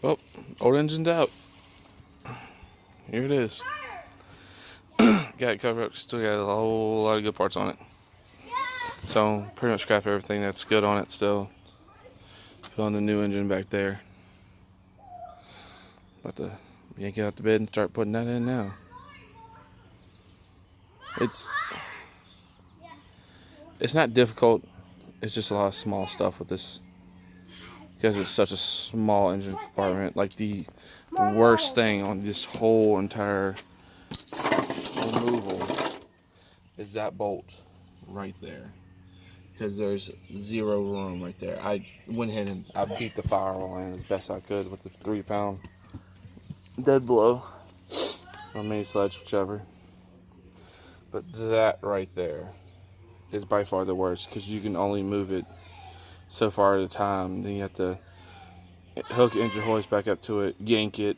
Well, old engine's out. Here it is. Got it covered up. Still got a whole lot of good parts on it. So pretty much scrap everything that's good on it still. Filling the new engine back there. About to yank it out the bed and start putting that in now. It's not difficult. It's just a lot of small stuff with this. Because it's such a small engine compartment. Like the worst thing on this whole entire removal is that bolt right there. Because there's zero room right there. I went ahead and I beat the firewall in as best I could with the 3-pound dead blow or mini sledge, whichever. But that right there is by far the worst because you can only move it so far at a time. Then you have to hook your engine hoist back up to it, yank it,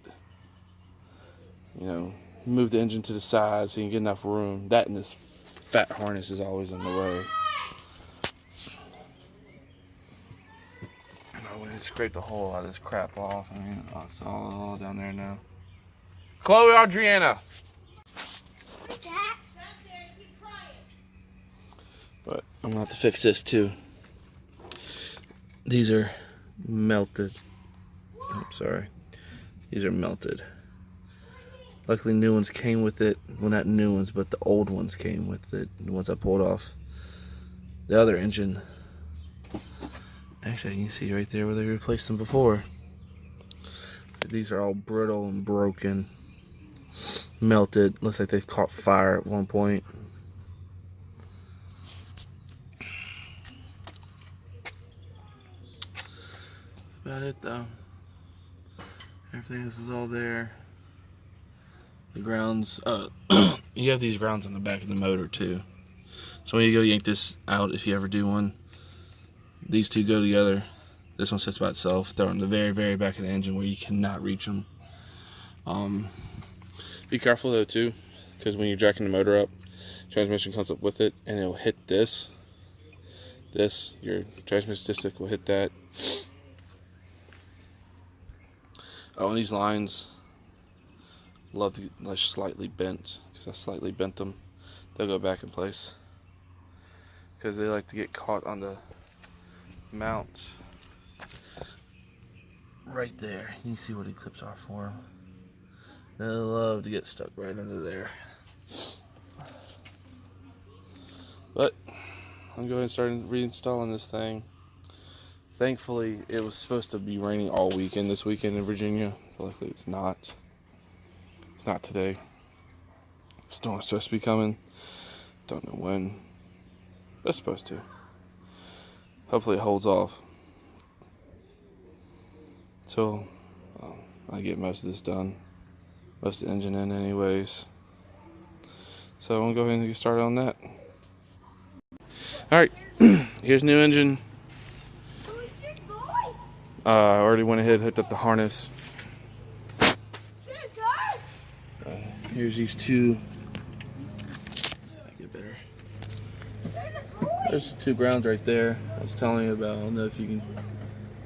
move the engine to the side so you can get enough room. That and this fat harness is always in the way. I went and scraped the whole lot of this crap off. I mean, it's all down there now. Chloe, Adriana. But I'm gonna have to fix this too. These are melted. I'm sorry. These are melted. Luckily new ones came with it. Well, not new ones, but the old ones came with it. The ones I pulled off the other engine. Actually, you can see right there where they replaced them before. These are all brittle and broken. Melted. Looks like they've caught fire at one point. That's about it though. Everything else is all there. The grounds, you have these grounds on the back of the motor too. So when you go yank this out, if you ever do one, these two go together. This one sits by itself. They're on the very, very back of the engine where you cannot reach them. Be careful though too, because when you're jacking the motor up, transmission comes up with it and it'll hit this. Your transmission stick will hit that. Oh, and these lines love to get slightly bent, because I slightly bent them. They'll go back in place because they like to get caught on the mount right there. You can see what the clips are for them. They love to get stuck right under there. But I'm going to start reinstalling this thing. Thankfully, it was supposed to be raining all weekend this weekend in Virginia. Luckily, it's not. It's not today. Storm's supposed to be coming. Don't know when. But it's supposed to. Hopefully, it holds off. Till I get most of this done. Most of the engine in, anyways. So I'm gonna go ahead and get started on that. All right, here's new engine. I already went ahead and hooked up the harness. Here's these two. Let's see if I get better. There's two grounds right there. I was telling you about. I don't know if you can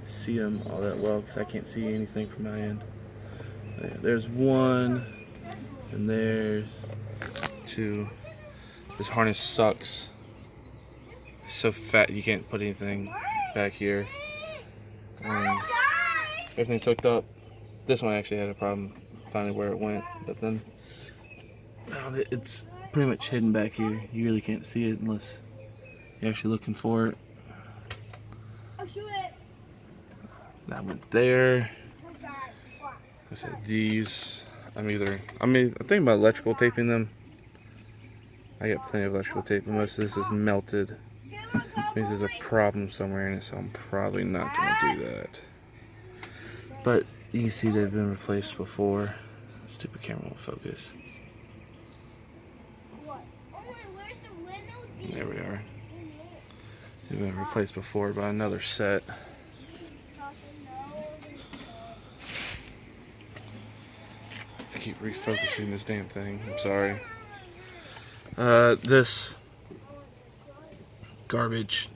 see them all that well because I can't see anything from my end. Yeah, there's one, and there's two. This harness sucks. It's so fat you can't put anything back here. Everything's hooked up. This one actually had a problem finding where it went, but then found it. It's pretty much hidden back here. You really can't see it unless you're actually looking for it. That went there. I said these. I'm thinking about electrical taping them. I got plenty of electrical tape, but most of this is melted. Means there's a problem somewhere in it, so I'm probably not going to do that. But you can see they've been replaced before. Stupid camera won't focus. There we are. They've been replaced before by another set. I have to keep refocusing this damn thing. I'm sorry. This garbage,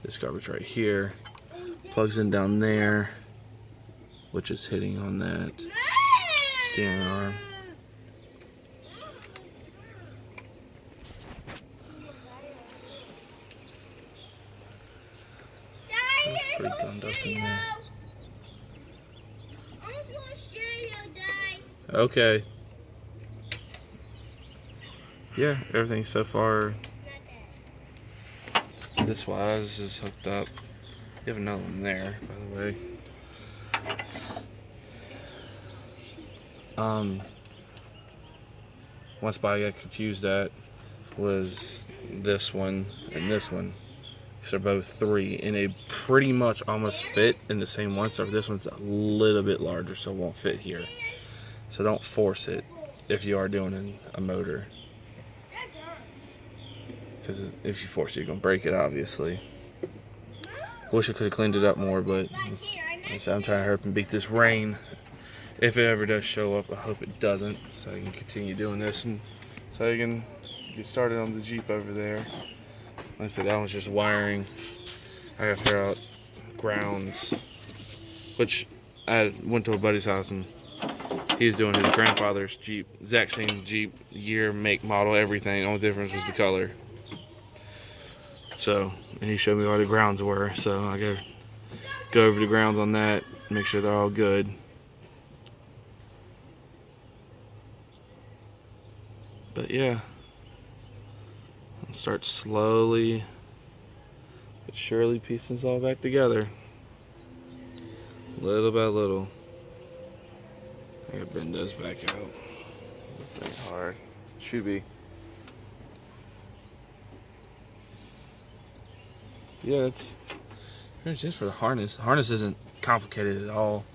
this garbage right here plugs in down there. which is hitting on that steering arm. That's pretty gummed up in there. Okay. Yeah, everything so far this wise is hooked up. You have another one there, by the way. One spot I got confused at was this one and this one, because they're both 3 and they pretty much almost fit in the same one. So this one's a little bit larger, so it won't fit here. So don't force it if you are doing a motor, because if you force it, you're gonna break it, obviously. Wish I could have cleaned it up more, but I'm trying to hurry up and beat this rain. If it ever does show up, I hope it doesn't, so I can continue doing this and so I can get started on the Jeep over there. Like I said, that one's just wiring. I got to figure out grounds, which I went to a buddy's house and he was doing his grandfather's Jeep, exact same Jeep, year, make, model, everything. The only difference was the color. So, and he showed me where the grounds were, so I gotta go over the grounds on that, make sure they're all good. But yeah, I'll start slowly but surely piecing this all back together, little by little. I gotta bend those back out. This ain't hard. Should be. Yeah, it's just for the harness. The harness isn't complicated at all.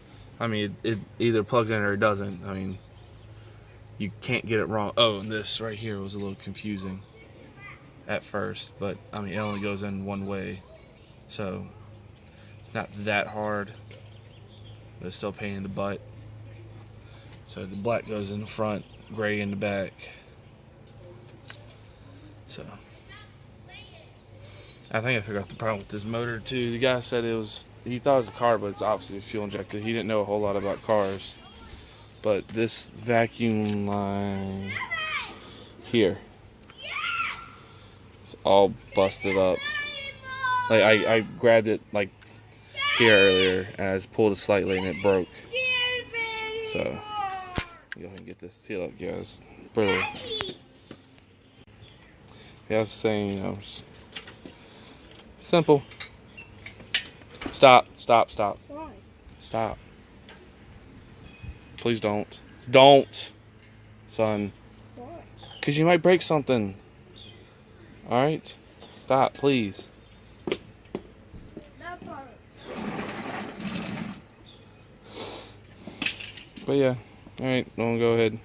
I mean, it either plugs in or it doesn't. I mean, you can't get it wrong. Oh, and this right here was a little confusing at first, but I mean, it only goes in one way, so it's not that hard, but it's still a pain in the butt. So the black goes in the front, gray in the back. So I think I figured out the problem with this motor too. The guy said he thought it was a car, but it's obviously a fuel injector. He didn't know a whole lot about cars. But this vacuum line here, it's all busted up. Like I grabbed it like here earlier and I just pulled it slightly and it broke. So go ahead and get this. See, look, yeah, it's brittle. Yeah, I was saying, you know, simple. Stop, stop, stop. Stop. Please don't. Don't, son. Because you might break something. Alright? Stop, please. But yeah. Alright, I'm going to go ahead.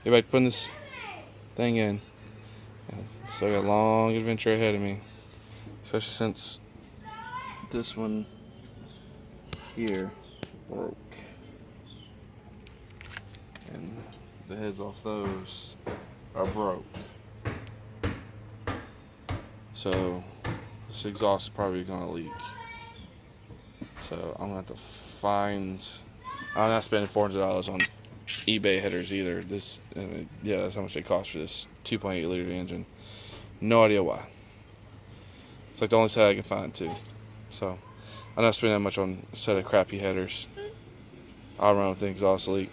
Get back to putting this thing in. So I got a long adventure ahead of me. Especially since this one here broke. And the heads off those are broke. So this exhaust is probably gonna leak. So I'm gonna have to find. I'm not spending $400 on eBay headers either. This, yeah, that's how much they cost for this 2.8 liter engine. No idea why. It's like the only set I can find too. So I'm not spending that much on a set of crappy headers. I'll run with the exhaust leak.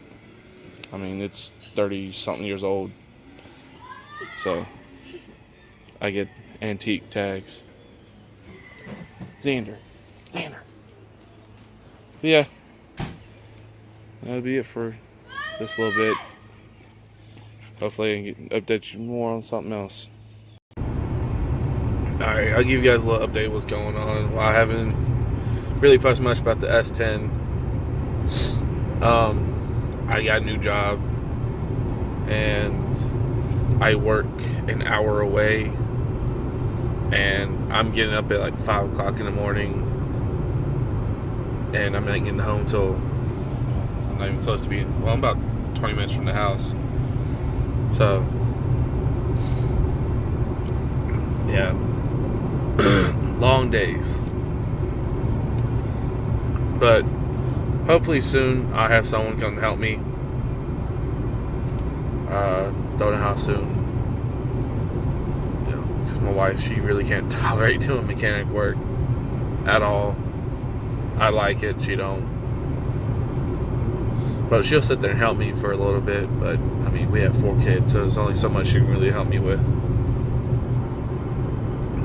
I mean, it's 30-something years old. So I get antique tags. Xander. But yeah. That'll be it for this little bit. Hopefully I can update you more on something else. Alright, I'll give you guys a little update of what's going on. Well, I haven't really posted much about the S10. I got a new job and I work an hour away and I'm getting up at like 5 o'clock in the morning and I'm not getting home till, I'm not even close to being, well, I'm about 20 minutes from the house. So yeah, long days, but hopefully soon I'll have someone come help me. Don't know how soon. You know, because my wife, she really can't tolerate doing mechanic work at all. I like it, she don't. But she'll sit there and help me for a little bit. But I mean, we have 4 kids, so there's only so much she can really help me with.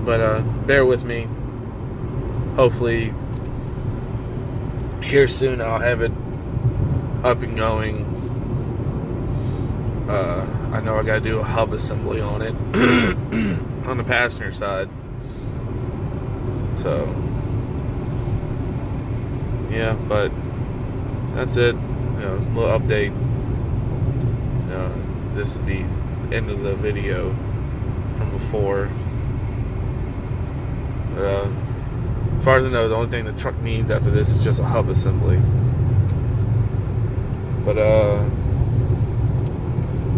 But bear with me. Hopefully here soon I'll have it up and going. I know I gotta do a hub assembly on it on the passenger side. So yeah, but that's it. You know, little update. This would be the end of the video from before. But as far as I know, the only thing the truck needs after this is just a hub assembly. But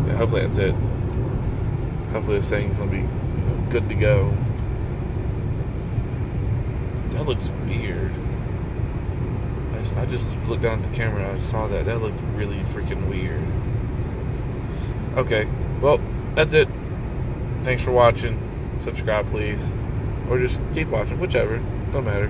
yeah, hopefully that's it. Hopefully this thing's gonna be good to go. That looks weird. I just looked down at the camera and I saw that. That looked really freaking weird. Okay, well, that's it. Thanks for watching. Subscribe, please. Or just keep watching, whichever. Don't matter.